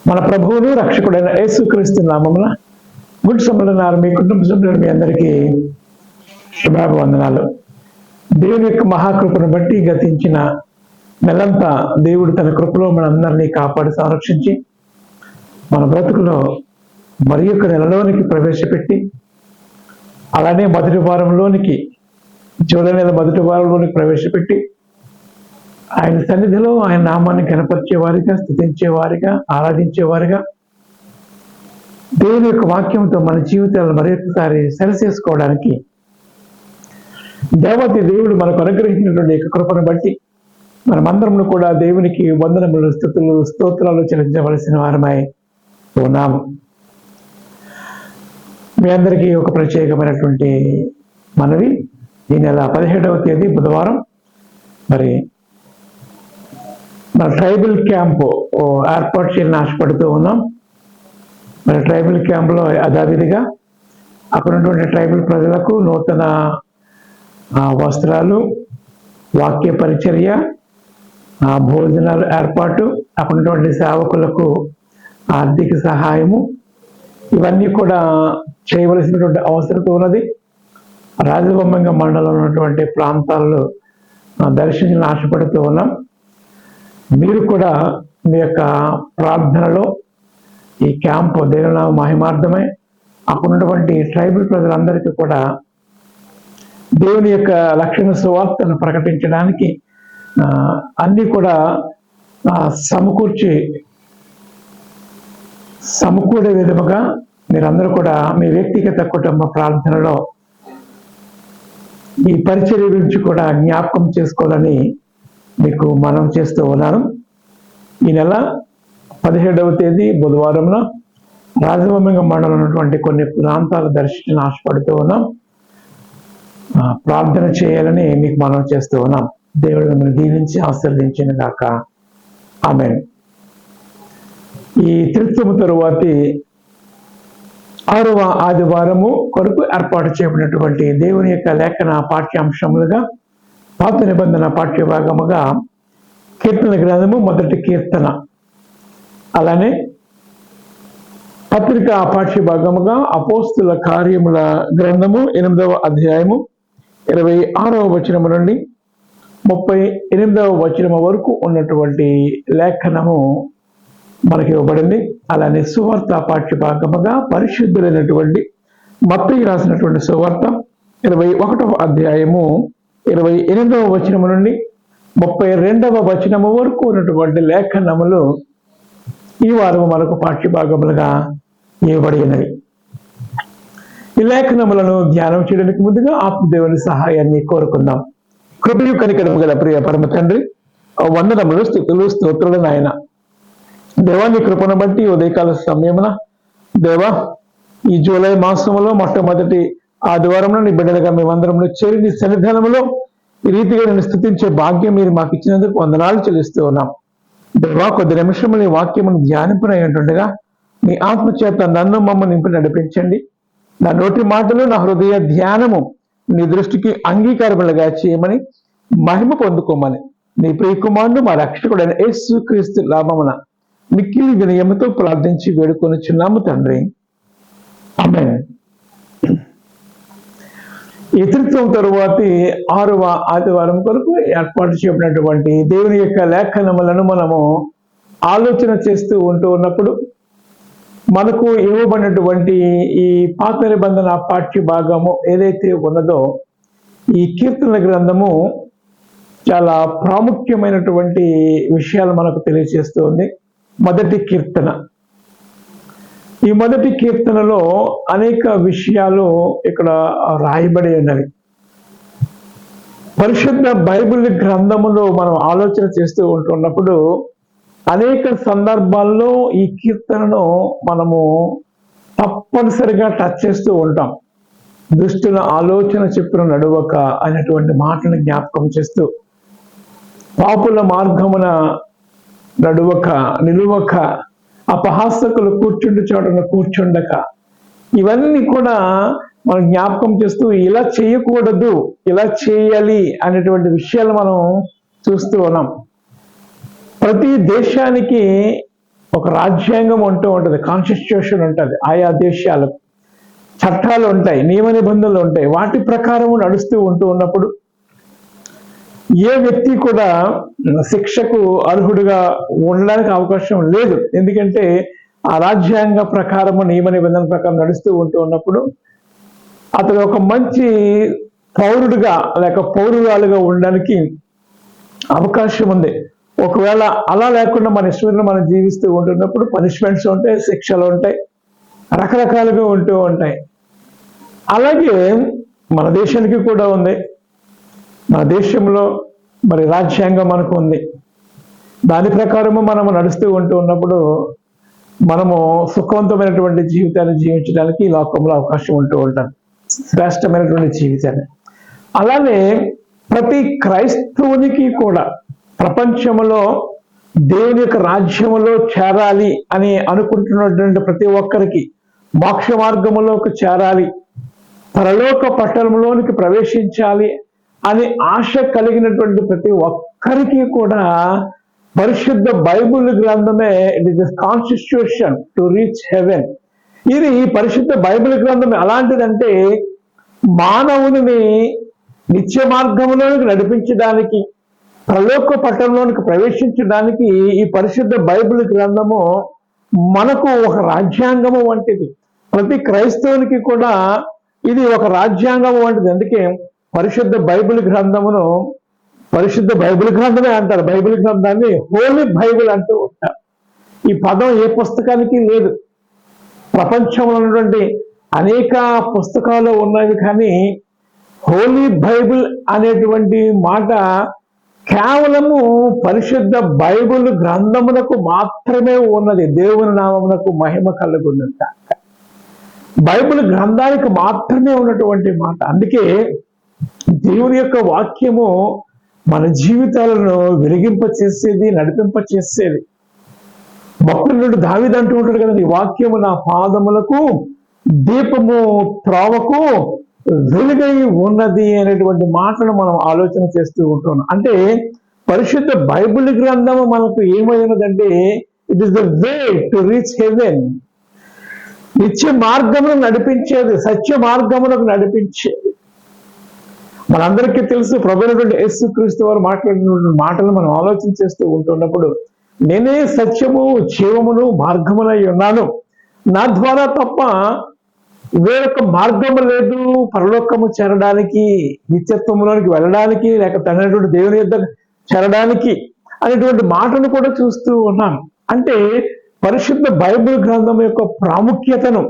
మన ప్రభువును రక్షకుడైన యేసుక్రీస్తు నామమున గుడ్ సమ్మలన్నారు మీ కుటుంబ సభ్యులు మీ అందరికీ శుభాభివందనాలు. దేవుని యొక్క మహాకృపను బట్టి గతించిన నెలంతా దేవుడు తన కృపలో మనందరినీ కాపాడి సంరక్షించి మన బ్రతుకులో మరి యొక్క నెలలోనికి ప్రవేశపెట్టి అలానే మొదటి వారంలోనికి జూలై నెల మొదటి వారంలోనికి ప్రవేశపెట్టి ఆయన సన్నిధిలో ఆయన నామాన్ని కనపరిచేవారిగా, స్తుతించేవారిగా, ఆరాధించేవారిగా దేవుని యొక్క వాక్యంతో మన జీవితాలను మరొకసారి సరిచేసుకోవడానికి దేవతి దేవుడు మనకు అనుగ్రహించినటువంటి యొక్క కృపను బట్టి మనమందరం కూడా దేవునికి వందనములు, స్తుతులు, స్తోత్రాలు చెల్లించవలసిన వారమై ఉన్నాము. మీ అందరికీ ఒక ప్రత్యేకమైనటువంటి మనవి. ఈ నెల 17వ తేదీ బుధవారం మరి మన ట్రైబల్ క్యాంపు ఏర్పాటు చేయాలని ఆశపడుతూ ఉన్నాం. మరి ట్రైబల్ క్యాంపులో యథావిధిగా అక్కడ ఉన్నటువంటి ట్రైబల్ ప్రజలకు నూతన వస్త్రాలు, వాక్య పరిచర్య, భోజనాలు ఏర్పాటు, అక్కడ ఉన్నటువంటి సేవకులకు ఆర్థిక సహాయము, ఇవన్నీ కూడా చేయవలసినటువంటి అవసరం ఉన్నది. రాజబొమ్మంగ మండలంలో ఉన్నటువంటి ప్రాంతాల్లో దర్శించాలని ఆశపడుతూ ఉన్నాం. మీరు కూడా మీ యొక్క ప్రార్థనలో ఈ క్యాంపు దేవుని మహిమార్థమై అక్కడ ఉన్నటువంటి ట్రైబల్ ప్రజలందరికీ కూడా దేవుని యొక్క లక్షణ సువార్తను ప్రకటించడానికి అన్నీ కూడా సమకూడే విధముగా మీరందరూ కూడా మీ వ్యక్తిగత కుటుంబ ప్రార్థనలో ఈ పరిచర్య గురించి కూడా జ్ఞాపకం చేసుకోవాలని మీకు మనం చేస్తూ ఉన్నాను. ఈ నెల 17వ తేదీ బుధవారంలో రాజభొమ్మంగ మండలం ఉన్నటువంటి కొన్ని ప్రాంతాలు దర్శించిన ఆశపడుతూ ఉన్నాం. ప్రార్థన చేయాలని మీకు మనం చేస్తూ ఉన్నాం. దేవుడు మిమ్మల్ని దీవించి ఆశీర్వదించిన గాక. ఆమేన్. ఈ త్రిత్వము తరువాతి 6వ ఆదివారము కొరకు ఏర్పాటు చేయబడినటువంటి దేవుని యొక్క లేఖన పాఠ్యాంశములుగా పాత నిబంధన పాఠ్య భాగముగా కీర్తన గ్రంథము మొదటి కీర్తన, అలానే పత్రిక పాఠ్య భాగముగా అపోస్తుల కార్యముల గ్రంథము 8వ అధ్యాయము 26వ వచనము నుండి 38వ వచనము వరకు ఉన్నటువంటి లేఖనము మనకి ఇవ్వబడింది. అలానే సువార్త పాఠ్య భాగముగా పరిశుద్ధులైనటువంటి మత్తయి రాసినటువంటి సువార్త 21వ అధ్యాయము 28వ వచనము నుండి 32వ వచనము వరకు ఉన్నటువంటి లేఖనములు ఈ వారము మనకు పాఠ్య భాగములుగా ఇవ్వబడినవి. ఈ లేఖనములను ధ్యానం చేయడానికి ముందుగా ఆత్మదేవుని సహాయాన్ని కోరుకుందాం. కృపయు కనికరము గల ప్రియ పరమ తండ్రి, వందనములు, స్తుతులు, స్తోత్రులు నాయన. దేవాన్ని కృపను బట్టి ఉదయకాల సమయమున దేవా ఈ జూలై మాసములో మొట్టమొదటి ఆదివారంలో నీ బిడ్డలుగా మేమందరంలో చేరి నీ సన్నిధానములో ఈ రీతిగా నేను స్తుతించే భాగ్యం మీరు మాకు ఇచ్చినందుకు వందనాలు చెల్లిస్తూ ఉన్నాం. దేవా కొద్ది నిమిషములు నీ వాక్యమును ధ్యానింపనయ్యుంటుండగా నీ ఆత్మచేత నన్ను మమ్మల్ని నింపి నడిపించండి. నా నోటి మాటలు, నా హృదయ ధ్యానము నీ దృష్టికి అంగీకారములుగా చేయమని, మహిమ పొందుకోమని నీ ప్రియకుమారుడు మా రక్షకుడైన యేసుక్రీస్తు నామమున మిక్కిలి వినయముతో ప్రార్థించి వేడుకొనుచున్నాము తండ్రి. ఆమేన్. ఈ త్రిత్వం తరువాతి 6వ ఆదివారం కొరకు ఏర్పాటు చేయబడినటువంటి దేవుని యొక్క లేఖనములను మనము ఆలోచన చేస్తూ ఉన్నప్పుడు మనకు ఇవ్వబడినటువంటి ఈ పాత నిబంధన పాఠ్య భాగము ఏదైతే ఉన్నదో ఈ కీర్తన గ్రంథము చాలా ప్రాముఖ్యమైనటువంటి విషయాలు మనకు తెలియజేస్తుంది. మొదటి కీర్తన, ఈ మొదటి కీర్తనలో అనేక విషయాలు ఇక్కడ రాయబడి ఉన్నవి. పరిశుద్ధ బైబిల్ గ్రంథములో మనం ఆలోచన చేస్తూ ఉంటున్నప్పుడు అనేక సందర్భాల్లో ఈ కీర్తనను మనము తప్పనిసరిగా టచ్ చేస్తూ ఉంటాం. దుష్టుల ఆలోచన చెప్పున నడువక అనేటువంటి మాటను జ్ఞాపకం చేస్తూ, పాపుల మార్గమున నడువక, నిలువక, అపహాసకులు కూర్చుండి చోటన కూర్చుండక, ఇవన్నీ కూడా మనం జ్ఞాపకం చేస్తూ ఇలా చేయకూడదు, ఇలా చేయాలి అనేటువంటి విషయాలు మనం చూస్తూ ఉన్నాం. ప్రతి దేశానికి ఒక రాజ్యాంగం ఉంటూ ఉంటుంది, కాన్స్టిట్యూషన్ ఉంటుంది, ఆయా దేశాలకు చట్టాలు ఉంటాయి, నియమ నిబంధనలు ఉంటాయి. వాటి ప్రకారం నడుస్తూ ఉన్నప్పుడు ఏ వ్యక్తి కూడా శిక్షకు అర్హుడుగా ఉండడానికి అవకాశం లేదు. ఎందుకంటే ఆ రాజ్యాంగ ప్రకారము నియమ నిబంధనల ప్రకారం నడుస్తూ ఉన్నప్పుడు అతను ఒక మంచి పౌరుడుగా లేక పౌరురాలుగా ఉండడానికి అవకాశం ఉంది. ఒకవేళ అలా లేకుండా మన ఇష్టంలో మనం జీవిస్తూ ఉంటున్నప్పుడు పనిష్మెంట్స్ ఉంటాయి, శిక్షలు ఉంటాయి, రకరకాలుగా ఉంటూ ఉంటాయి. అలాగే మన దేశానికి కూడా ఉంది. మన దేశంలో మరి రాజ్యాంగం మనకు ఉంది. దాని ప్రకారము మనము నడుస్తూ ఉన్నప్పుడు మనము సుఖవంతమైనటువంటి జీవితాన్ని జీవించడానికి ఈ లోకంలో అవకాశం ఉంటూ ఉంటాం, శ్రేష్టమైనటువంటి జీవితాన్ని. అలానే ప్రతి క్రైస్తవునికి కూడా ప్రపంచంలో దేవుని యొక్క రాజ్యములో చేరాలి అని అనుకుంటున్నటువంటి ప్రతి ఒక్కరికి, మోక్ష మార్గములోకి చేరాలి, పరలోక పట్టణంలోనికి ప్రవేశించాలి అని ఆశ కలిగినటువంటి ప్రతి ఒక్కరికి కూడా పరిశుద్ధ బైబిల్ గ్రంథమే it is the constitution to reach heaven. ఇది పరిశుద్ధ బైబిల్ గ్రంథం ఎలాంటిదంటే మానవుని నిత్య మార్గంలోనికి నడిపించడానికి, పరలోక పట్టణంలోనికి ప్రవేశించడానికి ఈ పరిశుద్ధ బైబిల్ గ్రంథము మనకు ఒక రాజ్యాంగము వంటిది. ప్రతి క్రైస్తవునికి కూడా ఇది ఒక రాజ్యాంగం వంటిది. అందుకే పరిశుద్ధ బైబిల్ గ్రంథమును పరిశుద్ధ బైబిల్ గ్రంథమే అంటారు. బైబిల్ గ్రంథాన్ని హోలీ బైబిల్ అంటూ ఉంటారు. ఈ పదం ఏ పుస్తకానికి లేదు. ప్రపంచంలో ఉన్నటువంటి అనేక పుస్తకాలు ఉన్నవి, కానీ హోలీ బైబిల్ అనేటువంటి మాట కేవలము పరిశుద్ధ బైబిల్ గ్రంథమునకు మాత్రమే ఉన్నది. దేవుని నామమునకు మహిమ కలుగునంట. బైబిల్ గ్రంథానికి మాత్రమే ఉన్నటువంటి మాట. అందుకే దేవుని యొక్క వాక్యము మన జీవితాలను వెలిగింప చేసేది, నడిపింప చేసేది. భక్తుడు దావీదు అంటూ ఉంటాడు కదా, ఈ వాక్యము నా పాదములకు దీపము, త్రోవకు వెలుగై ఉన్నది అనేటువంటి మాటను మనం ఆలోచన చేస్తూ ఉంటున్నాం. అంటే పరిశుద్ధ బైబిల్ గ్రంథము మనకు ఏమైనదంటే it is the way to reach heaven. నిత్య మార్గమును నడిపించేది, సత్య మార్గమునకు నడిపించేది. మనందరికీ తెలుసు ప్రభువైనటువంటి యేసుక్రీస్తు వారు మాట్లాడిన మాటలు మనం ఆలోచన చేస్తూ ఉంటున్నప్పుడు, నేనే సత్యము, జీవమును, మార్గమునై ఉన్నాను, నా ద్వారా తప్ప వేరొక మార్గము లేదు పరలోకము చేరడానికి, నిత్యత్వంలోనికి వెళ్ళడానికి, లేక తండ్రి దేవుని యొద్ద చేరడానికి అనేటువంటి మాటను కూడా చూస్తూ ఉన్నాను. అంటే పరిశుద్ధ బైబిల్ గ్రంథం యొక్క ప్రాముఖ్యతను,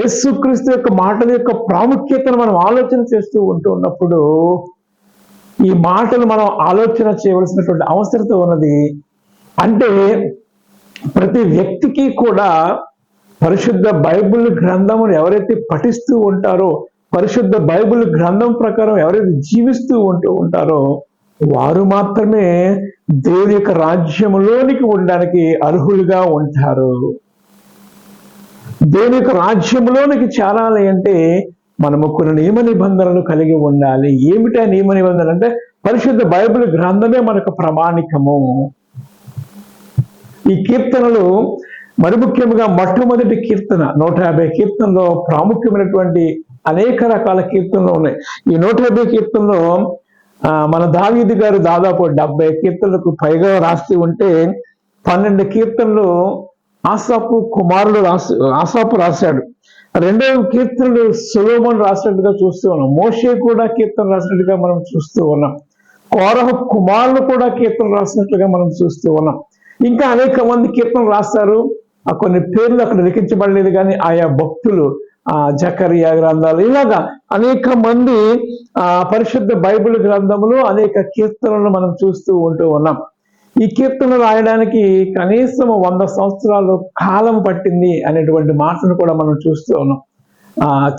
యేసుక్రీస్తు యొక్క మాటల యొక్క ప్రాముఖ్యతను మనం ఆలోచన చేస్తూ ఉన్నప్పుడు ఈ మాటలు మనం ఆలోచన చేయవలసినటువంటి అవసరత ఉన్నది. అంటే ప్రతి వ్యక్తికి కూడా పరిశుద్ధ బైబిల్ గ్రంథమును ఎవరైతే పఠిస్తూ ఉంటారో, పరిశుద్ధ బైబిల్ గ్రంథం ప్రకారం ఎవరైతే జీవిస్తూ ఉంటారో వారు మాత్రమే దేవుని యొక్క రాజ్యములోనికి ఉండడానికి అర్హులుగా ఉంటారు. దేవుని యొక్క రాజ్యంలోనికి చేరాలి అంటే మనము కొన్ని నియమ నిబంధనలు కలిగి ఉండాలి. ఏమిటా నియమ నిబంధనలు అంటే పరిశుద్ధ బైబిల్ గ్రంథమే మనకు ప్రామాణికము. ఈ కీర్తనలు మరి ముఖ్యంగా మొట్టమొదటి కీర్తన 150 కీర్తనలో ప్రాముఖ్యమైనటువంటి అనేక రకాల కీర్తనలు ఉన్నాయి. ఈ 150 కీర్తనలో మన దావీదు గారు దాదాపు 70 కీర్తనలకు పైగా రాసి ఉంటే 12 కీర్తనలు ఆసాపు కుమారుడు ఆసాపు రాశాడు. 2వ కీర్తనలు సొలొమోను రాసినట్టుగా చూస్తూ ఉన్నాం. మోషే కూడా కీర్తన రాసినట్టుగా మనం చూస్తూ ఉన్నాం. కోరహ కుమారులు కూడా కీర్తన రాసినట్లుగా మనం చూస్తూ ఉన్నాం. ఇంకా అనేక మంది కీర్తనలు రాస్తారు. కొన్ని పేర్లు అక్కడ లిఖించబడలేదు, కానీ ఆయా భక్తులు, జకరియా గ్రంథాలు, ఇలాగా అనేక మంది పరిశుద్ధ బైబిల్ గ్రంథములు అనేక కీర్తనలు మనం చూస్తూ ఉన్నాం. ఈ కీర్తనలు రాయడానికి కనీసం 100 సంవత్సరాలు కాలం పట్టింది అనేటువంటి మాటను కూడా మనం చూస్తూ ఉన్నాం.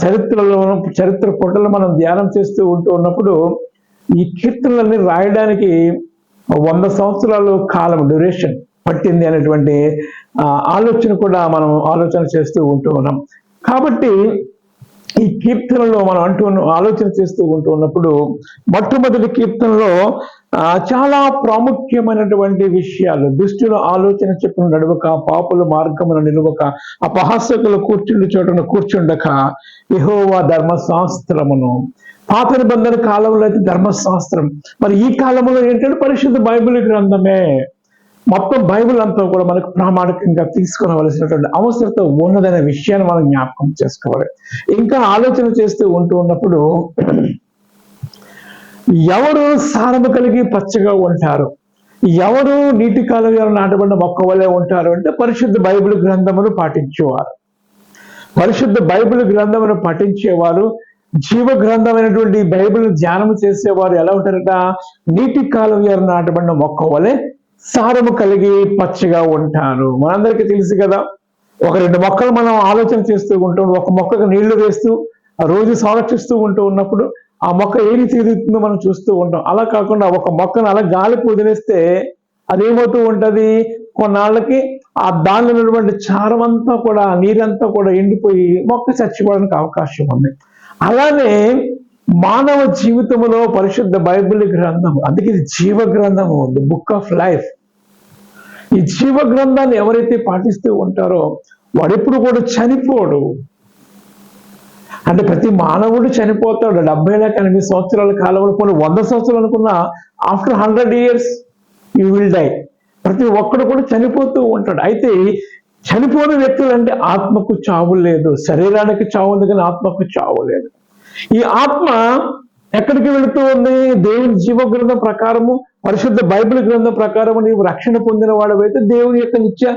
చరిత్ర పుటలు మనం ధ్యానం చేస్తూ ఉన్నప్పుడు ఈ కీర్తనలన్నీ రాయడానికి 100 సంవత్సరాలు కాలం డ్యూరేషన్ పట్టింది అనేటువంటి ఆలోచన కూడా మనం ఆలోచన చేస్తూ ఉన్నాం. కాబట్టి ఈ కీర్తనలో మనం ఆలోచన చేస్తూ ఉంటూ ఉన్నప్పుడు మొట్టమొదటి కీర్తనలో చాలా ప్రాముఖ్యమైనటువంటి విషయాలు, దుష్టుల ఆలోచన చెప్పును నడవక, పాపుల మార్గమును నిలువక, అపహాసకులు కూర్చుండి చోటను కూర్చుండక, యెహోవా ధర్మశాస్త్రమును. పాత నిబంధన కాలంలో అయితే ధర్మశాస్త్రం, మరి ఈ కాలంలో ఏంటంటే పరిశుద్ధ బైబిల్ గ్రంథమే. మొత్తం బైబిల్ అంతా కూడా మనకు ప్రామాణికంగా తీసుకునవలసినటువంటి అవసరత ఉన్నదనే విషయాన్ని మనం జ్ఞాపకం చేసుకోవాలి. ఇంకా ఆలోచన చేస్తూ ఉంటూ ఉన్నప్పుడు ఎవరు సారము కలిగి పచ్చగా ఉంటారు, ఎవరు నీటి కాలువలో నాటబడిన మొక్క వలె ఉంటారు అంటే పరిశుద్ధ బైబిల్ గ్రంథమును పాటించేవారు. పరిశుద్ధ బైబిల్ గ్రంథమును పఠించేవారు, జీవ గ్రంథమైనటువంటి బైబిల్ ధ్యానం చేసేవారు ఎలా ఉంటారట, నీటి కాలువలో నాటబడిన మొక్క వలె సారము కలిగి పచ్చగా ఉంటారు. మనందరికీ తెలుసు కదా, ఒక 2 మొక్కలు మనం ఆలోచన చేస్తూ ఉంటాం. ఒక మొక్కకు నీళ్లు వేస్తూ రోజు సంరక్షిస్తూ ఉంటూ ఉన్నప్పుడు ఆ మొక్క ఏ రీతి ఎదుగుతుందో మనం చూస్తూ ఉంటాం. అలా కాకుండా ఒక మొక్కను అలా గాలికి వదిలేస్తే అదేమవుతూ ఉంటది, కొన్నాళ్ళకి ఆ దానిలో ఉన్నటువంటి చారం అంతా కూడా, నీరంతా కూడా ఎండిపోయి మొక్క చచ్చిపోవడానికి అవకాశం ఉంది. అలానే మానవ జీవితంలో పరిశుద్ధ బైబిల్ గ్రంథం, అందుకే ఇది జీవ గ్రంథము, ది బుక్ ఆఫ్ లైఫ్. ఈ జీవ గ్రంథాన్ని ఎవరైతే పాటిస్తూ ఉంటారో వాడెప్పుడు కూడా చనిపోడు. అంటే ప్రతి మానవుడు చనిపోతాడు. 70 లేక 80 సంవత్సరాల కాలంలో, కొన్ని 100 సంవత్సరాలు అనుకున్నా, after 100 years you will die. ప్రతి ఒక్కడు కూడా చనిపోతూ ఉంటాడు. అయితే చనిపోని వ్యక్తులు అంటే ఆత్మకు చావు లేదు. శరీరానికి చావు ఉంది కానీ ఆత్మకు చావు లేదు. ఈ ఆత్మ ఎక్కడికి వెళుతూ ఉంది, దేవుని జీవ గ్రంథం ప్రకారము, పరిశుద్ధ బైబిల్ గ్రంథం ప్రకారము నీవు రక్షణ పొందిన వాడవైతే దేవుని యొక్క నిత్య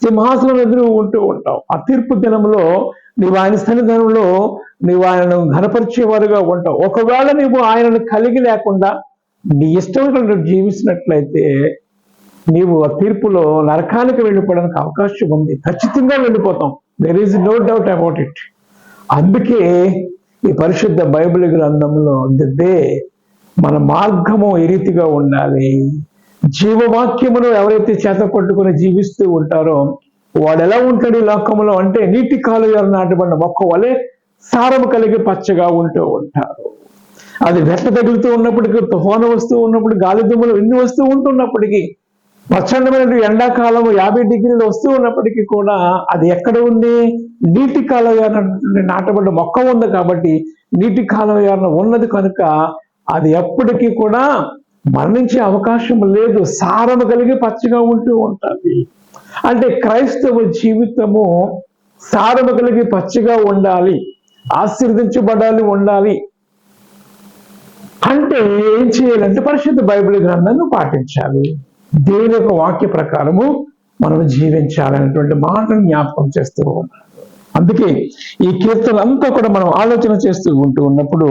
సింహాసనం ఎదురు ఉంటూ ఉంటావు. ఆ తీర్పు దినంలో నీవు ఆయన సన్నిధానంలో నీవు ఆయనను ఘనపరిచేవారుగా ఉంటావు. ఒకవేళ నీవు ఆయనను కలిగి లేకుండా నీ ఇష్టం జీవించినట్లయితే నీవు ఆ తీర్పులో నరకానికి వెళ్ళిపోవడానికి అవకాశం ఉంది. ఖచ్చితంగా వెళ్ళిపోతాం. There is no doubt about it. అందుకే ఈ పరిశుద్ధ బైబిల్ గ్రంథంలో మన మార్గము ఏ రీతిగా ఉండాలి, జీవవాక్యమును ఎవరైతే చేత పట్టుకుని జీవిస్తూ ఉంటారో వాడు ఎలా ఉంటాడు ఈ లోకంలో అంటే, నీటి కాలువలో నాటబడిన మొక్క వలె సారము కలిగి పచ్చగా ఉంటూ ఉంటారు. అది వెట్ట తగులుతూ ఉన్నప్పటికీ, తుఫాను వస్తూ ఉన్నప్పుడు, గాలి దుమ్ములు ఎన్ని వస్తూ ఉంటున్నప్పటికీ, ప్రచండమైన ఎండాకాలం 50 degrees వస్తూ ఉన్నప్పటికీ కూడా అది ఎక్కడ ఉంది, నీటి కాలువ నాటబడ్డ మొక్క ఉంది కాబట్టి, నీటి కాలువ ఉన్నది కనుక అది ఎప్పటికీ కూడా మరణించే అవకాశం లేదు. సారము కలిగి పచ్చగా ఉంటూ ఉంటుంది. అంటే క్రైస్తవ జీవితము సారము కలిగి పచ్చగా ఉండాలి, ఆశీర్వదించబడాలి ఉండాలి అంటే ఏం చేయాలంటే పరిశుద్ధ బైబిల్ గ్రంథాన్ని పాటించాలి, దేవుని యొక్క వాక్య ప్రకారము మనం జీవించాలనేటువంటి మాటను జ్ఞాపకం చేస్తూ ఉన్నాడు. అందుకే ఈ కీర్తన అంతా కూడా మనం ఆలోచన చేస్తూ ఉంటూ ఉన్నప్పుడు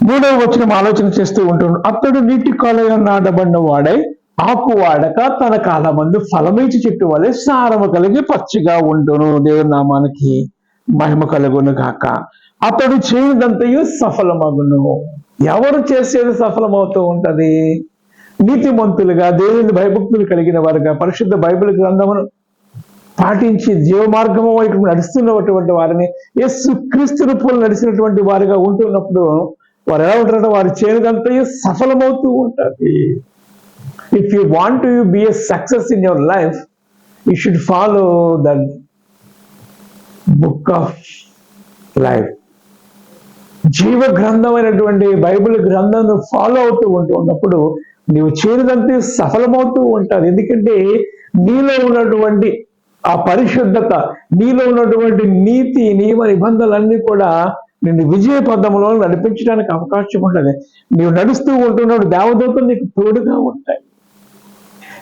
3వ వచనం ఆలోచన చేస్తూ ఉంటున్నాడు. అతడు నీటి కాలువ నాటబడిన వాడై ఆకు వాడక తన కాలమందు ఫలమిచ్చి చెట్టు వలె సారము కలిగి పచ్చిగా ఉండును. దేవుని నామానికి మహిమ కలుగును గాక. అతడు చేయదంతయు సఫలమగును. ఎవరు చేసేది సఫలమవుతూ ఉంటది, నీతిమంతులుగా, దేవుని భయభక్తులు కలిగిన వారుగా, పరిశుద్ధ బైబిల్ గ్రంథమును పాటించి జీవ మార్గము వైపు నడుస్తున్నటువంటి వారిని, యేసు క్రీస్తు రూపంలో నడిచినటువంటి వారిగా ఉంటున్నప్పుడు వారు ఎలా ఉంటారంటే వారు చేయదంతయు సఫలమవుతూ ఉంటుంది. If you want to be a success in your life, you should follow the book of life. జీవ గ్రంథమైనటువంటి బైబిల్ గ్రంథాన్ని ఫాలో అవుతూ ఉన్నప్పుడు నీవు చేయదంతే సఫలమవుతూ ఉంటుంది. ఎందుకంటే నీలో ఉన్నటువంటి ఆ పరిశుద్ధత, నీలో ఉన్నటువంటి నీతి నియమ నిబంధనలన్నీ కూడా నిన్ను విజయ పదంలో నడిపించడానికి అవకాశం ఉంటుంది. నీవు నడుస్తూ ఉంటున్నాడు, దేవదూతలు నీకు తోడుగా ఉంటాయి.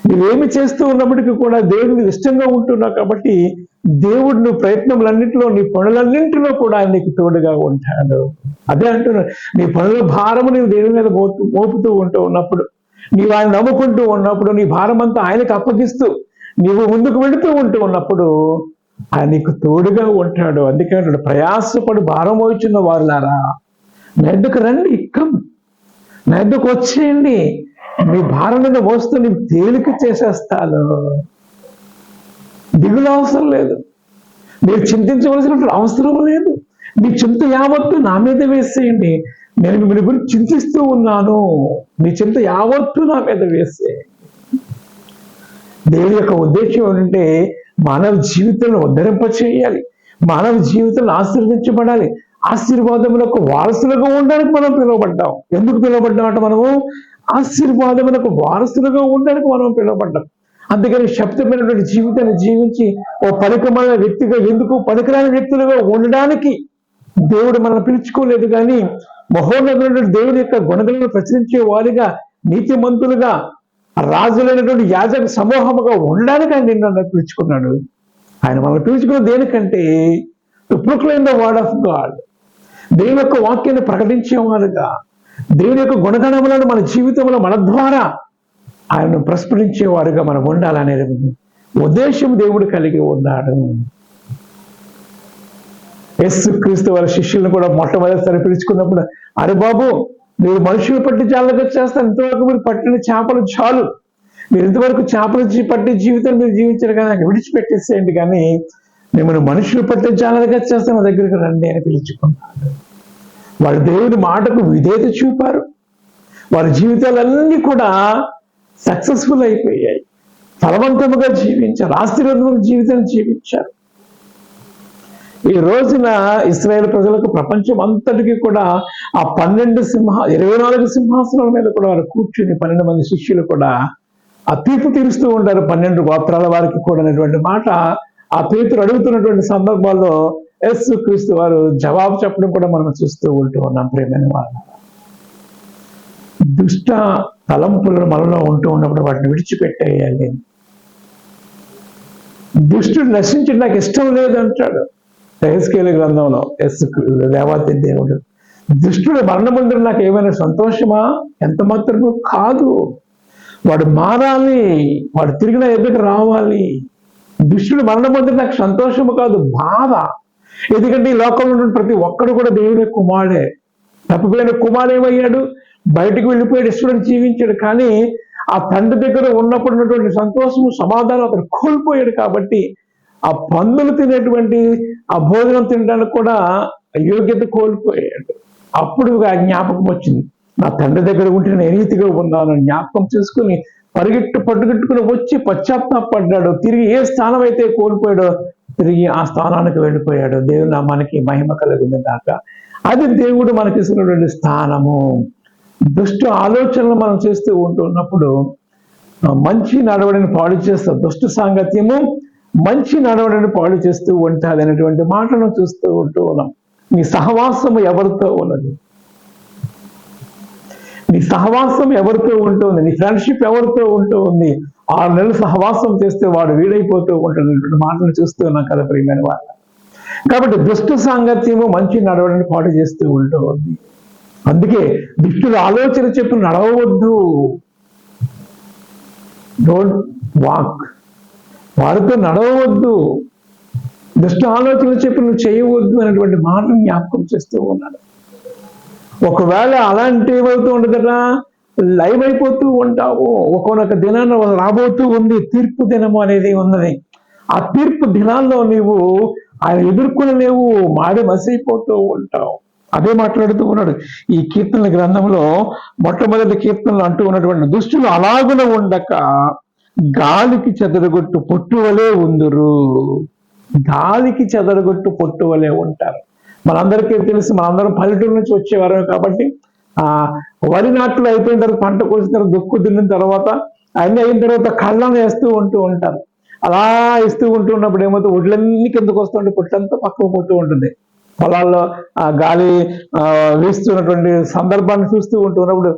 నువ్వేమి చేస్తూ ఉన్నప్పటికీ కూడా దేవుడికి ఇష్టంగా ఉంటున్నావు కాబట్టి దేవుడు నువ్వు ప్రయత్నములన్నింటిలో, నీ పనులన్నింటిలో కూడా ఆయన నీకు తోడుగా ఉంటాడు. అదే అంటున్నాడు, నీ పనుల భారము నీవు దేవుని మీద మోపుతూ ఉంటూ ఉన్నప్పుడు, నీవు ఆయన నమ్ముకుంటూ ఉన్నప్పుడు, నీ భారం అంతా ఆయనకు అప్పగిస్తూ నీవు ముందుకు వెళుతూ ఉంటూ ఉన్నప్పుడు ఆయన నీకు తోడుగా ఉంటాడు. అందుకే అంటాడు, ప్రయాసపడి భారం మోచున్న వారులారా నా ఎద్దుకు రండి, నా ఎద్దుకు వచ్చేయండి, మీ భారం మీద మోస్తూ నీకు తేలిక చేసేస్తాను. దిగులు అవసరం లేదు. మీరు చింతించవలసినటువంటి అవసరం లేదు. మీ చింత యావత్తు నా మీద వేసేయండి, నేను మిమ్మల్ని గురించి చింతిస్తూ ఉన్నాను. మీ చింత యావత్తు నా మీద వేసేయండి. దేవుని యొక్క ఉద్దేశం ఏంటంటే మానవ జీవితంలో ఉద్ధరింప చేయాలి, మానవ జీవితంలో ఆశీర్వదించబడాలి, ఆశీర్వాదములకు వారసులుగా ఉండడానికి మనం పిలువబడ్డాం. ఎందుకు పిలువబడ్డాం అంటే మనము ఆశీర్వాదములకు వారసులుగా ఉండడానికి మనం పిలువబడ్డాం. అందుకని శబ్దమైనటువంటి జీవితాన్ని జీవించి ఓ పనికిమాలిన వ్యక్తిగా, ఎందుకు పనికిరాని వ్యక్తులుగా ఉండడానికి దేవుడు మనల్ని పిలుచుకోలేదు. కానీ మహోన్నతమైనటువంటి దేవుడి యొక్క గుణగలను ప్రచురించే వారిగా, నీతిమంతులుగా, రాజులైనటువంటి యాజక సమూహముగా ఉండడానికి ఆయన నిన్ను పిలుచుకున్నాడు. ఆయన మనల్ని పిలుచుకున్న దేనికంటే to proclaim the word of God, దేవుని యొక్క వాక్యాన్ని ప్రకటించేవారుగా, దేవుని యొక్క గుణగణములను మన జీవితంలో మన ద్వారా ఆయనను ప్రస్ఫుటించేవారుగా మనం ఉండాలనేది ఉద్దేశం దేవుడు కలిగి ఉన్నాడు. యేసుక్రీస్తు వారి శిష్యులను కూడా మొట్టమొదటిసారి పిలుచుకున్నప్పుడు, అరే బాబు, మీరు మనుషులు పట్టి జాలగా చేస్తారు, ఇంతవరకు మీరు పట్టిన చేపలు చాలు, మీరు ఇంతవరకు చేపలు పట్టి జీవితాన్ని మీరు జీవించారు కానీ నాకు విడిచిపెట్టేసేయండి, కానీ మిమ్మల్ని మనుషులు పట్టి జాలగా చేస్తే నా దగ్గరికి రండి అని పిలుచుకున్నాడు. వాళ్ళ దేవుడి మాటకు విధేయత చూపారు. వారి జీవితాలన్నీ కూడా సక్సెస్ఫుల్ అయిపోయాయి, ఫలవంతముగా జీవించారు, ఆశీర్వాదముగా జీవితాన్ని జీవించారు. ఈ రోజున ఇశ్రాయేలు ప్రజలకు ప్రపంచం అంతటికి కూడా ఆ 24 సింహాసనాల మీద కూడా వారు కూర్చుని 12 మంది శిష్యులు కూడా ఆ తీర్పు తీరుస్తూ ఉంటారు. 12 గోత్రాల వారికి కూడా అనేటువంటి మాట ఆ పేతురు అడుగుతున్నటువంటి సందర్భాల్లో యేసుక్రీస్తు వారు జవాబు చెప్పడం కూడా మనం చూస్తూ ఉంటూ ఉన్నాం. ప్రేమైన వాళ్ళు, దుష్ట తలంపులు మనలో ఉంటూ ఉన్నప్పుడు వాటిని విడిచిపెట్టేయాలి. దుష్టుడు నశించడం నాకు ఇష్టం లేదు అంటాడు యెహెజ్కేలు గ్రంథంలో దేవాతి దేవుడు. దుష్టుడు మరణముందు నాకు ఏమైనా సంతోషమా? ఎంత మాత్రము కాదు. వాడు మారాలి, వాడు తిరిగిన ఎదుగు రావాలి. దుష్టుడు మరణముందు నాకు సంతోషము కాదు, బాధ. ఎందుకంటే ఈ లోకంలో ఉన్న ప్రతి ఒక్కడు కూడా దేవుని కుమారుడే. తప్పిపోయిన కుమారుడు ఏమయ్యాడు? బయటకు వెళ్ళిపోయాడు, ఇష్టపడి జీవించాడు. కానీ ఆ తండ్రి దగ్గర ఉన్నప్పుడు ఉన్నటువంటి సంతోషము, సమాధానం అతను కోల్పోయాడు. కాబట్టి ఆ పందులు తినేటువంటి ఆ భోజనం తినడానికి కూడా యోగ్యత కోల్పోయాడు. అప్పుడు ఆ జ్ఞాపకం వచ్చింది, నా తండ్రి దగ్గర ఉంటే నేను ఏ రీతిగా ఉన్నాను జ్ఞాపకం చేసుకుని పట్టుగట్టుకుని వచ్చి పశ్చాత్తాపడ్డాడు. తిరిగి ఏ స్థానం అయితే కోల్పోయాడో తిరిగి ఆ స్థానానికి వెళ్ళిపోయాడు. దేవుని నామానికి మహిమ కలిగింది దాకా. అది దేవుడు మనకి ఇస్తున్నటువంటి స్థానము. దుష్ట ఆలోచనలు మనం చేస్తూ ఉంటున్నప్పుడు మంచి నడవడిని పాడు చేస్తారు. దుష్ట సాంగత్యము మంచి నడవడిని పాడు చేస్తూ ఉంటుంది అనేటువంటి మాటను చూస్తూ ఉంటూ ఉన్నాం. నీ సహవాసము ఎవరితో ఉన్నది? నీ సహవాసం ఎవరితో ఉంటుంది? నీ ఫ్రెండ్షిప్ ఎవరితో ఉంటుంది? 6 నెలలు సహవాసం చేస్తే వాడు వీడైపోతూ ఉంటున్నటువంటి మాటలు చూస్తూ ఉన్నాం కదా ప్రియమైన వాళ్ళు. కాబట్టి దుష్ట సాంగత్యము మంచి నడవడిని పాడు చేస్తూ ఉంటుంది. అందుకే దుష్టుల ఆలోచన చెప్పి నడవవద్దు. డోంట్ వాక్, వారితో నడవవద్దు. దుష్ట ఆలోచన చెప్పి నువ్వు చేయవద్దు అనేటువంటి మాటను జ్ఞాపకం చేస్తూ ఉన్నాడు. ఒకవేళ అలాంటి ఏమవుతూ ఉండదట, లైవ్ అయిపోతూ ఉంటావు. ఒక్కొక్క దినాన్ని రాబోతూ ఉంది, తీర్పు దినము అనేది ఉన్నది. ఆ తీర్పు దినాల్లో నీవు ఆయన ఎదుర్కొనలేవు, మాడి మసైపోతూ ఉంటావు. అదే మాట్లాడుతూ ఉన్నాడు ఈ కీర్తనల గ్రంథంలో. మొట్టమొదటి కీర్తనలు అంటూ ఉన్నటువంటి దుష్టులు అలాగున ఉండక గాలికి చెదరగొట్టు పొట్టువలే ఉందురు. గాలికి చెదరగొట్టు పొట్టువలే ఉంటారు. మనందరికీ తెలుసు, మనందరం పల్లెటూరు నుంచి వచ్చేవారు కాబట్టి వరి నాట్లు అయిపోయిన తర్వాత, పంట కోసిన తర్వాత, దుక్కు దున్నిన తర్వాత, అన్నీ అయిన తర్వాత కళ్ళను వేస్తూ ఉంటూ ఉంటారు. అలా ఇస్తూ ఉంటున్నప్పుడు ఏమవుతుంది, ఒడ్లన్నీ కిందకు వస్తుంటే పొట్టంతా పక్కకు పోతూ ఉంటుంది. పొలాల్లో ఆ గాలి వీస్తున్నటువంటి సందర్భాన్ని చూస్తూ ఉంటున్నప్పుడు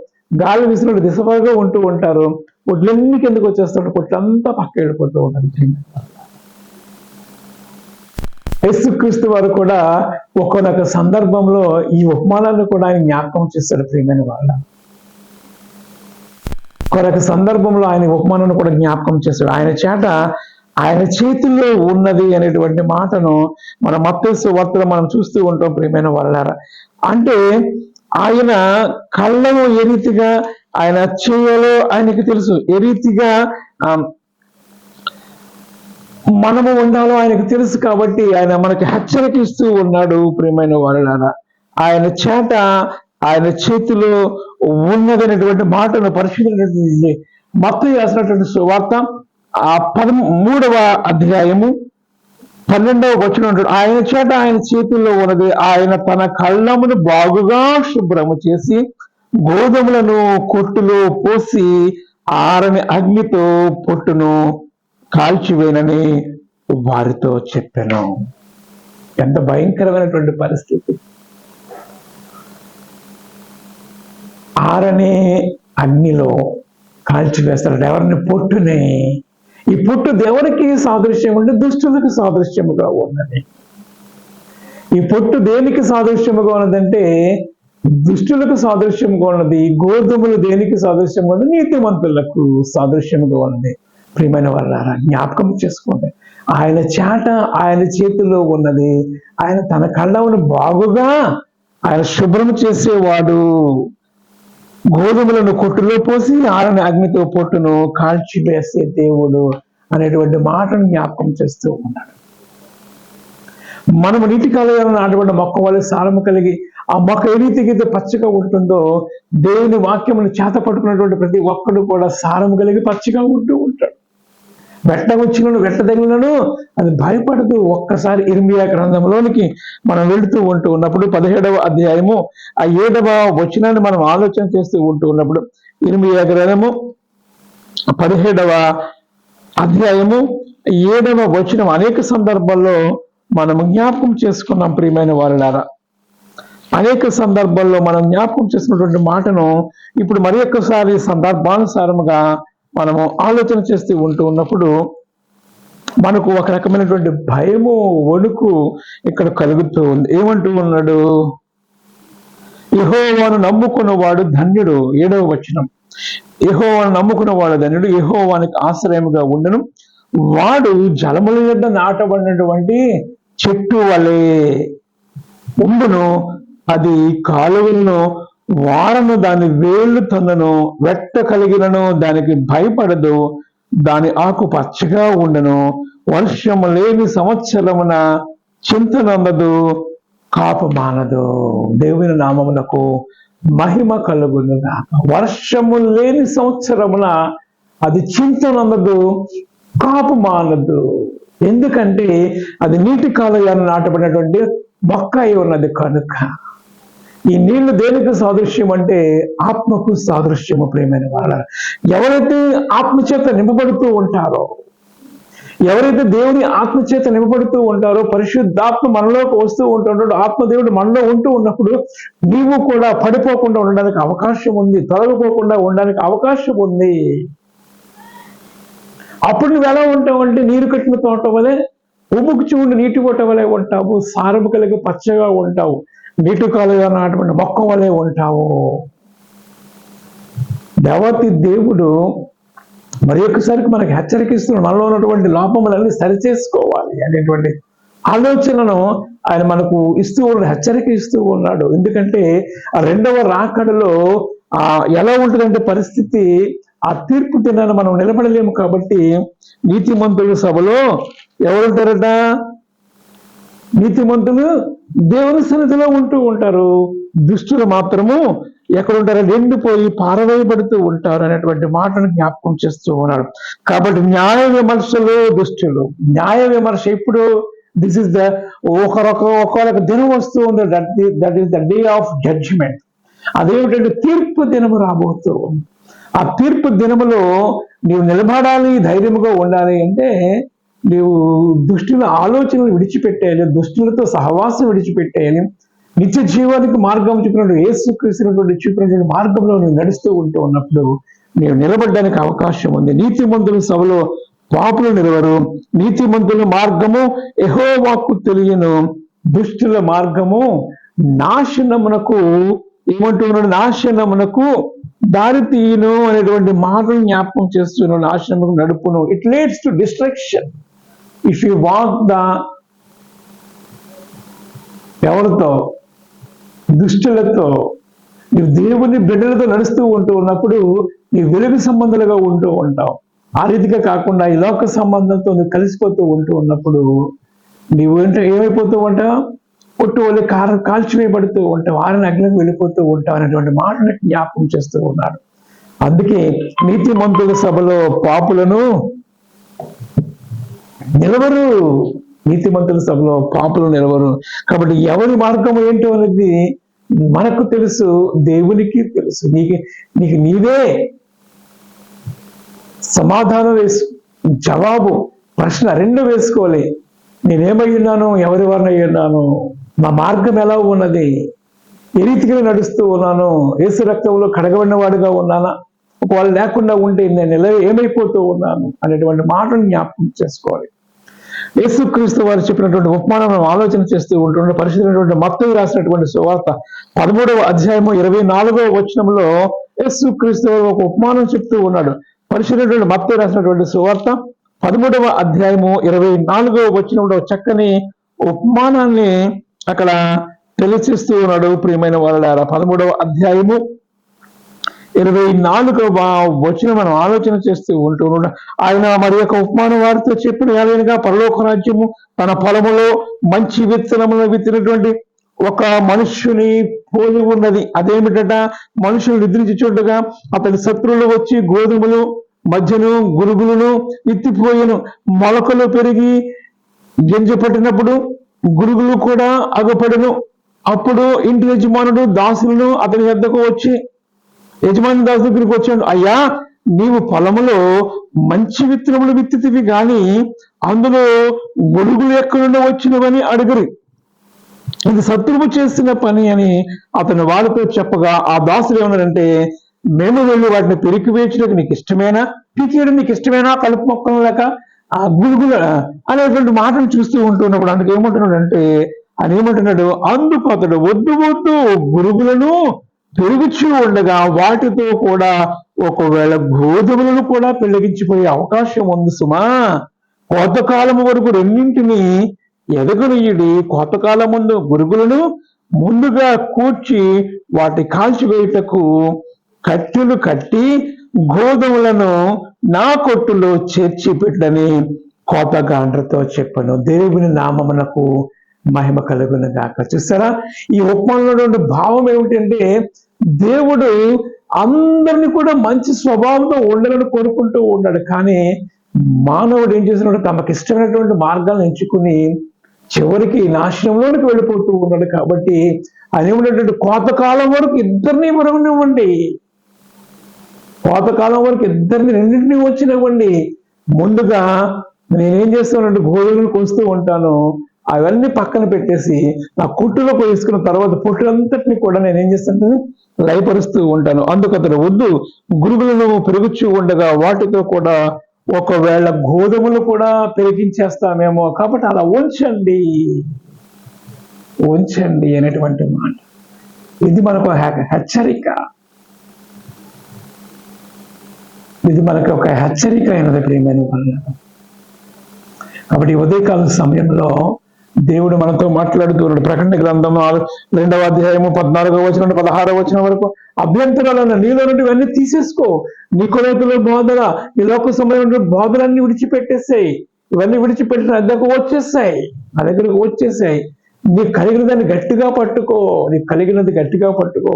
గాలి వీస్తున్నట్టు దిశగా ఉంటూ ఉంటారు. ఒడ్లన్నీ కిందకు వచ్చేస్తుంటే పొట్టంతా పక్క వెళ్ళిపోతూ ఉంటుంది. యేసుక్రీస్తు వారు కూడా ఒక్కొక్క సందర్భంలో ఈ ఉపమానాన్ని కూడా ఆయన జ్ఞాపకం చేస్తాడు ప్రియమైన వాళ్ళ. ఒక్కొక్క సందర్భంలో ఆయన ఉపమానాన్ని కూడా జ్ఞాపకం చేస్తాడు. ఆయన చేతుల్లో ఉన్నది అనేటువంటి మాటను మన మత్తయి సువార్తలో మనం చూస్తూ ఉంటాం ప్రియమైన వాళ్ళారా. అంటే ఆయన కళ్ళను ఏ రీతిగా ఆయన చేయాలో ఆయనకి తెలుసు. ఏ రీతిగా మనము ఉండాలో ఆయనకు తెలుసు కాబట్టి ఆయన మనకి హెచ్చరిక ఇస్తూ ఉన్నాడు. ప్రియమైన వాళ్ళారా, ఆయన చేత ఆయన చేతిలో ఉన్నదనేటువంటి మాటను పరిశీలించినటువంటి మత్తయి రాసినటువంటి సువార్త 13వ అధ్యాయము 12వ వచనం అంటాడు, ఆయన చేత ఆయన చేతుల్లో ఉన్నది, ఆయన తన కళ్ళమును బాగుగా శుభ్రము చేసి గోధుమలను కొట్టులో పోసి ఆరని అగ్నితో పొట్టును కాల్చివేనని వారితో చెప్పాను. ఎంత భయంకరమైనటువంటి పరిస్థితి! ఆరనే అగ్నిలో కాల్చివేస్తాడు ఎవరిని? పొట్టుని. ఈ పొట్టు దేవునికి సాదృశ్యం అంటే దుష్టులకు సాదృశ్యముగా ఉన్నది. ఈ పొట్టు దేనికి సాదృశ్యముగా ఉన్నదంటే దుష్టులకు సాదృశ్యముగా ఉన్నది. గోధుమలు దేనికి సాదృశ్యంగా ఉన్నది? నీతిమంతులకు సాదృశ్యముగా ఉన్నది. ప్రియమైన వాళ్ళారా, జ్ఞాపకం చేసుకోండి, ఆయన చేట ఆయన చేతిలో ఉన్నది. ఆయన తన కళ్ళమును బాగుగా ఆయన శుభ్రం చేసేవాడు. గోధుమలను కొట్టులో పోసి ఆరని అగ్నితో పొట్టును కాల్చివేసే దేవుడు అనేటువంటి మాటను జ్ఞాపకం చేస్తూ ఉన్నాడు. మనము నీటి కాలువలో నాటబడిన మొక్క వల్ల సారము కలిగి ఆ మొక్క ఏ రీతికి అయితే పచ్చగా ఉంటుందో, దేవుని వాక్యమును చేత పట్టుకున్నటువంటి ప్రతి ఒక్కడు కూడా సారము కలిగి పచ్చగా ఉంటూ ఉంటాడు. వెట్ట వచ్చినను వెట్ట తగిలినను అది భయపడదు. ఒక్కసారి ఇర్మియా గ్రంథంలోనికి మనం వెళుతూ ఉంటూ ఉన్నప్పుడు 17వ అధ్యాయము 7వ వచనాన్ని మనం ఆలోచన చేస్తూ ఉంటూ ఉన్నప్పుడు, ఇర్మియా గ్రంథము 17వ అధ్యాయము 7వ వచనం అనేక సందర్భాల్లో మనము జ్ఞాపకం చేసుకున్నాం. ప్రియమైన వారులారా, అనేక సందర్భాల్లో మనం జ్ఞాపకం చేసుకున్నటువంటి మాటను ఇప్పుడు మరి ఒక్కసారి సందర్భానుసారముగా మనము ఆలోచన చేస్తూ ఉంటూ ఉన్నప్పుడు మనకు ఒక రకమైనటువంటి భయము, వణుకు ఇక్కడ కలుగుతూ ఉంది. ఏమంటూ ఉన్నాడు? యెహోవాను నమ్ముకున్నవాడు ధన్యుడు. 7వ వచనం, యెహోవాను నమ్ముకున్నవాడు ధన్యుడు, యెహోవానికి ఆశ్రయముగా ఉండను, వాడు జలముల యొద్ద నాటబడినటువంటి చెట్టు వలె ఉండును, అది కాలువలను వారను దాని వేళ్ళు తన్నను, వెట్ట కలిగినను దానికి భయపడదు, దాని ఆకు పచ్చగా ఉండను, వర్షము లేని సంవత్సరమున చింతనందదు, కాపు మానదు. దేవుని నామమునకు మహిమ కలుగునుగా. వర్షము లేని సంవత్సరమున అది చింతనందదు, కాపు మానదు. ఎందుకంటే అది నీటి కాలువలో నాటబడినటువంటి మొక్క అయి ఉన్నది కనుక. ఈ నీళ్లు దేనికి సాదృశ్యం అంటే ఆత్మకు సాదృశ్యము. ప్రియమైన వాళ్ళ, ఎవరైతే ఆత్మచేత నింపబడుతూ ఉంటారో, ఎవరైతే దేవుని ఆత్మచేత నింపబడుతూ ఉంటారో, పరిశుద్ధాత్మ మనలోకి వస్తూ ఉంటున్నాడు, ఆత్మదేవుడు మనలో ఉంటూ ఉన్నప్పుడు నీవు కూడా పడిపోకుండా ఉండడానికి అవకాశం ఉంది, తొలగిపోకుండా ఉండడానికి అవకాశం ఉంది. అప్పుడు నువ్వు ఎలా ఉంటావు అంటే నీరు కట్టిన తోట వలె, ఉబ్బుకు చూడు నీటి కొట్ట వలె ఉంటావు, సారము కలిగి పచ్చగా ఉంటావు, నీటి కాలువలో నాటబడిన మొక్క వలె ఉంటావు. దేవతి దేవుడు మరి ఒక్కసారికి మనకి హెచ్చరికిస్తున్నాడు, మనలో ఉన్నటువంటి లోపములన్నీ సరిచేసుకోవాలి అనేటువంటి ఆలోచనను ఆయన మనకు ఇస్తూ ఉన్నాడు, హెచ్చరిక ఇస్తూ ఉన్నాడు. ఎందుకంటే ఆ రెండవ రాకడలో ఎలా ఉంటుందంటే పరిస్థితి, ఆ తీర్పు దినాన్ని మనం నిలబడలేము. కాబట్టి నీతిమంతుల సభలో ఎవరుంటారట? నీతిమంతులు దేవుని సన్నిధిలో ఉంటూ ఉంటారు, దుష్టులు మాత్రము ఎక్కడుంటారో ఎండిపోయి పారవేయబడుతూ ఉంటారు అనేటువంటి మాటను జ్ఞాపకం చేస్తూ ఉన్నాడు. కాబట్టి న్యాయ విమర్శలు దుష్టులు. న్యాయ విమర్శ ఇప్పుడు దిస్ ఇస్ ద ఒకరొక దినం వస్తూ ఉంది, that is the day of judgement. అదేమిటంటే తీర్పు దినము రాబోతూ ఉంది. ఆ తీర్పు దినములో నీవు నిలబడాలి, ధైర్యముగా ఉండాలి అంటే నీవు దుష్టుల ఆలోచనలు విడిచిపెట్టేయాలి, దుష్టులతో సహవాసం విడిచిపెట్టేయాలి. నిత్య జీవానికి మార్గం చూపినట్టు యేసుక్రీస్తునటువంటి చూపినటువంటి మార్గంలో నువ్వు నడుస్తూ ఉంటూ ఉన్నప్పుడు నీవు నిలబడడానికి అవకాశం ఉంది. నీతిమంతుల సభలో పాపులు నిలవరు. నీతిమంతుల మార్గము యెహోవాకు తెలియను, దుష్టుల మార్గము నాశనమునకు ఏమంటున్నాడు? నాశనమునకు దారి తీయను అనేటువంటి మాటను జ్ఞాపకం చేస్తున్నాడు. నాశనముకు నడుపును. It leads to destruction if you walk the ఎవరితో? దుష్టులతో. నీవు దేవుని బిడ్డలతో నడుస్తూ ఉంటూ ఉన్నప్పుడు నీ వెలుగు సంబంధాలుగా ఉంటూ ఉంటావు. ఆ రీతిగా కాకుండా ఈ లోక సంబంధంతో నువ్వు కలిసిపోతూ ఉన్నప్పుడు నీవు ఏమైపోతూ ఉంటావు? పొట్టు వల్ల కాల్చివేయబడుతూ ఉంటావు, ఆరిన అగ్నికి వెళ్ళిపోతూ ఉంటావు అనేటువంటి మాటను జ్ఞాపకం చేస్తూ ఉన్నాడు. అందుకే నీతిమంతుల సభలో పాపులను నిలవరు, నీతిమంతుల సభలో పాపులు నిలవరు. కాబట్టి ఎవరి మార్గం ఏంటో అనేది మనకు తెలుసు, దేవునికి తెలుసు. నీకు నీవే సమాధానం జవాబు, ప్రశ్న రెండు వేసుకోవాలి. నేనేమై ఉన్నాను, ఎవరి వారిని అయి ఉన్నాను, నా మార్గం ఎలా ఉన్నది, ఏ రీతిగా నడుస్తూ ఉన్నాను, యేసు రక్తంలో కడగబడిన వాడిగా ఉన్నానా, ఒకవేళ లేకుండా ఉంటే నేను ఎలా ఏమైపోతూ ఉన్నాను అనేటువంటి మాటను జ్ఞాపకం చేసుకోవాలి. యేసుక్రీస్తు వారు చెప్పినటువంటి ఉపమానం మనం ఆలోచన చేస్తూ ఉంటుండే పరిశుద్ధమైనటువంటి మత్తయి రాసినటువంటి సువార్త 13వ అధ్యాయము 24వ వచనంలో యేసుక్రీస్తు వారు ఒక ఉపమానం చెప్తూ ఉన్నాడు. పరిశుద్ధమైనటువంటి మత్తయి రాసినటువంటి సువార్త 13వ అధ్యాయము 24వ వచనంలో చక్కని ఉపమానాన్ని అక్కడ తెలియచేస్తూ ఉన్నాడు. ప్రియమైన వాళ్ళారా, 13వ అధ్యాయము 24వ వచనం మనం ఆలోచన చేస్తూ ఉంటున్నాడు. ఆయన మరి యొక్క ఉపమానం వారితో చెప్పిన ఏదైనా పరలోక రాజ్యము తన పొలములో మంచి విత్తనములను విత్తినటువంటి ఒక మనుష్యుని పోలి ఉన్నది. అదేమిటట, మనుషులు నిద్రించి చూడగా అతని శత్రువులు వచ్చి గోధుమలు మధ్యను గురుగులను విత్తిపోయిను. మొలకలు పెరిగి గింజ పట్టినప్పుడు గురుగులు కూడా అగపడును. అప్పుడు ఇంటి యజమానుడు దాసులను అతని వద్దకు వచ్చి, యజమాని దాసు దగ్గరికి వచ్చాడు, అయ్యా నీవు పొలములో మంచి విత్తనములు విత్తితివి గాని అందులో గొడుగులు ఎక్కడి నుండి వచ్చినవని అడుగురు. ఇది శత్రువు చేసిన పని అని అతను వాళ్ళతో చెప్పగా ఆ దాసులు ఏమన్నారంటే, మేము వెళ్ళి వాటిని పెరికి వేయడానికి నీకు ఇష్టమేనా, పీకేయడం నీకు ఇష్టమేనా, కలుపు మొక్కలు లేక ఆ గురుగుల అనేటువంటి మాటలు చూస్తూ ఉంటున్నప్పుడు అందుకు ఏమంటున్నాడు అంటే, అని ఏమంటున్నాడు, అందుకు అతడు వద్దు వద్దు, గురుగులను పెరుగుచూ ఉండగా వాటితో కూడా ఒకవేళ గోధుమలను కూడా పెళ్లిగించిపోయే అవకాశం ఉంది సుమా. కోతకాలము వరకు రెండింటిని ఎదగనీయుడి, కోతకాలం ముందు గురుగులను ముందుగా కూర్చి వాటి కాల్చివేయుటకు కట్టెలు కట్టి గోధుమలను నా కొట్టులో చేర్చి పెట్టని కోతగాండ్రతో చెప్పను. దేవుని నామమునకు మహిమ కలుగును గాక. చూస్తారా, ఈ ఉపమానంలో భావం ఏమిటంటే, దేవుడు అందరినీ కూడా మంచి స్వభావంతో ఉండాలని కోరుకుంటూ ఉన్నాడు. కానీ మానవుడు ఏం చేస్తున్నాడు, తమకు ఇష్టమైనటువంటి మార్గాలను ఎంచుకుని చివరికి నాశనంలోనికి వెళ్ళిపోతూ ఉన్నాడు. కాబట్టి అనేటువంటి కోతకాలం వరకు ఇద్దరిని వరవనివ్వండి, కోతకాలం వరకు ఇద్దరిని రెండింటినీ వచ్చినివ్వండి. ముందుగా నేనేం చేస్తానంటే గోధుమలు కోస్తూ ఉంటాను, అవన్నీ పక్కన పెట్టేసి నా కుట్టులో వేసుకున్న తర్వాత పొట్టులంతటిని కూడా నేనేం చేస్తాను, లయపరుస్తూ ఉంటాను. అందుకు అతను వద్దు, గురుగులను పెరుగుచూ ఉండగా వాటితో కూడా ఒకవేళ గోధుమలు కూడా పెరిగించేస్తామేమో, కాబట్టి అలా ఉంచండి ఉంచండి అనేటువంటి మాట. ఇది మనకు హెచ్చరిక, ఇది మనకు ఒక హెచ్చరిక అయినది ప్రియమైన వల్ల. కాబట్టి ఉదయకాల సమయంలో దేవుడు మనతో మాట్లాడుతూ ఉన్నాడు. ప్రకటన గ్రంథం 2వ అధ్యాయము 14వ వచనం 16వ వచనం వరకు, అభ్యంతరాలను నీలో నుండి ఇవన్నీ తీసేసుకో, నికోదేతుల బోధన, ఈ లోక సంబంధమైన బోధనన్ని విడిచిపెట్టేసాయి, ఇవన్నీ విడిచిపెట్టిన దగ్గరకు వచ్చేసాయి, నా దగ్గరకు వచ్చేసాయి. నీకు కలిగిన దాన్ని గట్టిగా పట్టుకో, నీకు కలిగినది గట్టిగా పట్టుకో.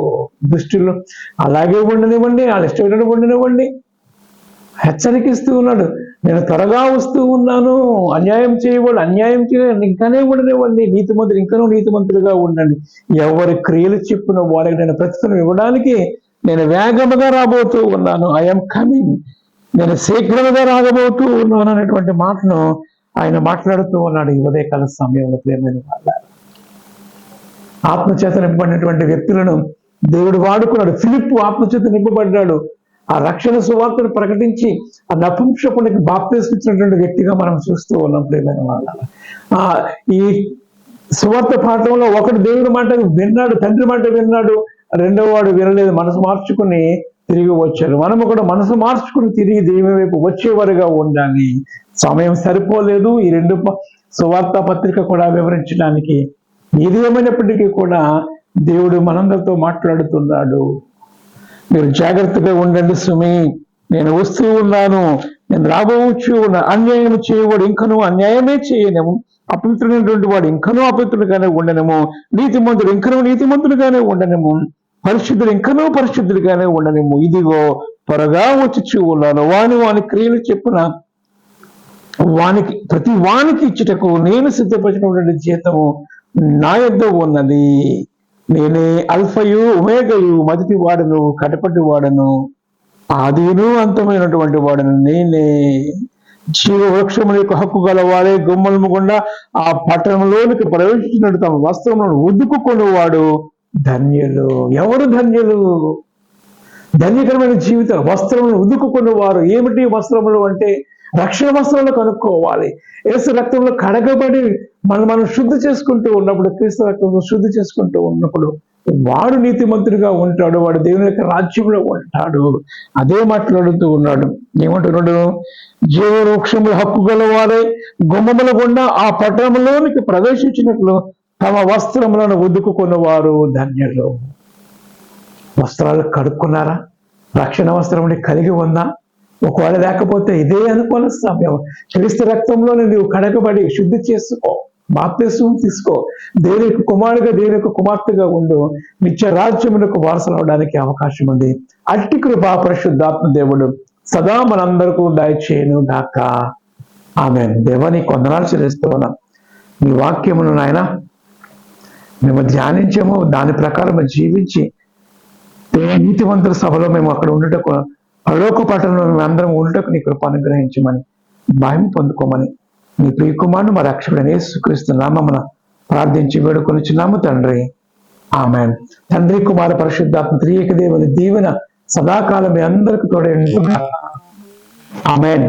దృష్టిలో అలాగే ఉండనివ్వండి, వాళ్ళ ఇష్టమైనట్టు ఉండనివ్వండి. హెచ్చరికిస్తూ ఉన్నాడు, నేను త్వరగా వస్తూ ఉన్నాను, అన్యాయం చేయవాడు అన్యాయం చేయాలి ఇంకానే ఉండనివ్వండి, నీతిమంతులు ఇంకనూ నీతిమంతులుగా ఉండండి, ఎవరి క్రియలు చెప్పున వారికి నేను ప్రతిఫలం ఇవ్వడానికి నేను వేగముగా రాబోతూ ఉన్నాను, ఐఎమ్ కమింగ్, నేను శీఘ్రముగా రాగబోతూ ఉన్నాను అనేటువంటి మాటను ఆయన మాట్లాడుతూ ఉన్నాడు ఈ ఉదయకాల సమయంలో. ప్రియమైన వాళ్ళ, ఆత్మచేత నింపబడినటువంటి వ్యక్తులను దేవుడు వాడుకున్నాడు. ఫిలిప్పు ఆత్మచేత నింపబడ్డాడు, ఆ రక్షణ సువార్తను ప్రకటించి ఆ నపుంసకునికి బాప్తిసం ఇచ్చినటువంటి వ్యక్తిగా మనం చూస్తూ ఉన్నాం. ప్రియమైన వాళ్ళ, ఈ సువార్త పాఠంలో ఒకడు దేవుడి మాట విన్నాడు, తండ్రి మాట విన్నాడు, రెండవ వాడు వినలేదు, మనసు మార్చుకుని తిరిగి వచ్చారు. మనము కూడా మనసు మార్చుకుని తిరిగి దేవుని వైపు వచ్చేవారుగా ఉండాలి. సమయం సరిపోలేదు ఈ 2 సువార్త పత్రిక కూడా వివరించడానికి. ఇది ఏమైనప్పటికీ కూడా దేవుడు మనందరితో మాట్లాడుతున్నాడు. మీరు జాగ్రత్తగా ఉండండి సుమి, నేను వస్తూ ఉన్నాను, నేను రాబోవచ్చు ఉన్నాను. అన్యాయం చేయవాడు ఇంకనూ అన్యాయమే చేయనేము, అపవిత్రుడైనటువంటి వాడు ఇంకనూ అపవిత్రుడుగానే ఉండనేము, నీతిమంతుడు ఇంకనూ నీతిమంతుడుగానే ఉండనేము, పరిశుద్ధుడు ఇంకనూ పరిశుద్ధుడుగానే ఉండనేము. ఇదిగో త్వరగా వచ్చి ఉన్నాను. వాని క్రియలు చెప్పున ప్రతి వానికి ఇచ్చుటకు నేను సిద్ధపరిచినటువంటి జీతము నా యొద్ద ఉన్నది. నేనే అల్ఫయు ఒమేగయు, మొదటి వాడను కడపటి వాడను, ఆదిను అంతమైనటువంటి వాడను నేనే. జీవ వృక్షముల యొక్క హక్కు గల వాడే గుమ్మలము గుండా ఆ పట్టణంలోనికి ప్రవేశించినట్టు తమ వస్త్రములను ఉద్దుకుకొని వాడు ధన్యులు. ఎవరు ధన్యులు? ధన్యకరమైన జీవితం. వస్త్రములను ఉదుకుకున్న వారు. ఏమిటి వస్త్రములు అంటే రక్షణ వస్త్రాలు కనుక్కోవాలి. యేసు రక్తంలో కడగబడి మనం శుద్ధి చేసుకుంటూ ఉన్నప్పుడు, క్రీస్తు రక్తంలో శుద్ధి చేసుకుంటూ ఉన్నప్పుడు వాడు నీతిమంతుడిగా ఉంటాడు, వాడు దేవుని యొక్క రాజ్యంలో ఉంటాడు. అదే మాట్లాడుతూ ఉన్నాడు. ఏమంటున్నాడు? జీవవృక్షముల హక్కు గల వారే గుమ్మముల గుండా ఆ పట్టణంలోనికి ప్రవేశించినట్లు తమ వస్త్రములను ఉదుకుకున్న వారు ధన్యులు. వస్త్రాలు కడుక్కున్నారా? రక్షణ వస్త్రం కలిగి ఉందా? ఒకవేళ లేకపోతే ఇదే అనుకోని సమయం. క్రీస్తు రక్తంలోనే నువ్వు కడగబడి శుద్ధి చేసుకో, బాప్తిస్మం తీసుకో, దేవుని యొక్క కుమారుగా, దేవుని యొక్క కుమార్తెగా ఉండు. నిత్య రాజ్యములకు వారసులు అవడానికి అవకాశం ఉంది. అట్టి కృపా పరిశుద్ధాత్మ దేవుడు సదా మనందరికీ దయచేయును గాక. ఆమేన్. దేవాని కొందనాలు చెల్లిస్తూ ఉన్నాం. మీ వాక్యమును నాయన మేము ధ్యానించాము, దాని ప్రకారం జీవించి నీతివంతుల సభలో మేము అక్కడ ఉండటకు, పరలోక పట్టణంలో మేము అందరం ఉండటకు నీ కృప అనుగ్రహించమని, మహిమ పొందుకోమని నీ ప్రియకుమారుడు మా రక్షకుడైన యేసుక్రీస్తు నామమున ప్రార్థించి వేడుకొనుచున్నాము తండ్రి. ఆమేన్. తండ్రి, కుమార పరిశుద్ధాత్మ త్రియేక దేవుని దీవెన సదాకాలం మీ అందరికి తోడే. ఆమేన్.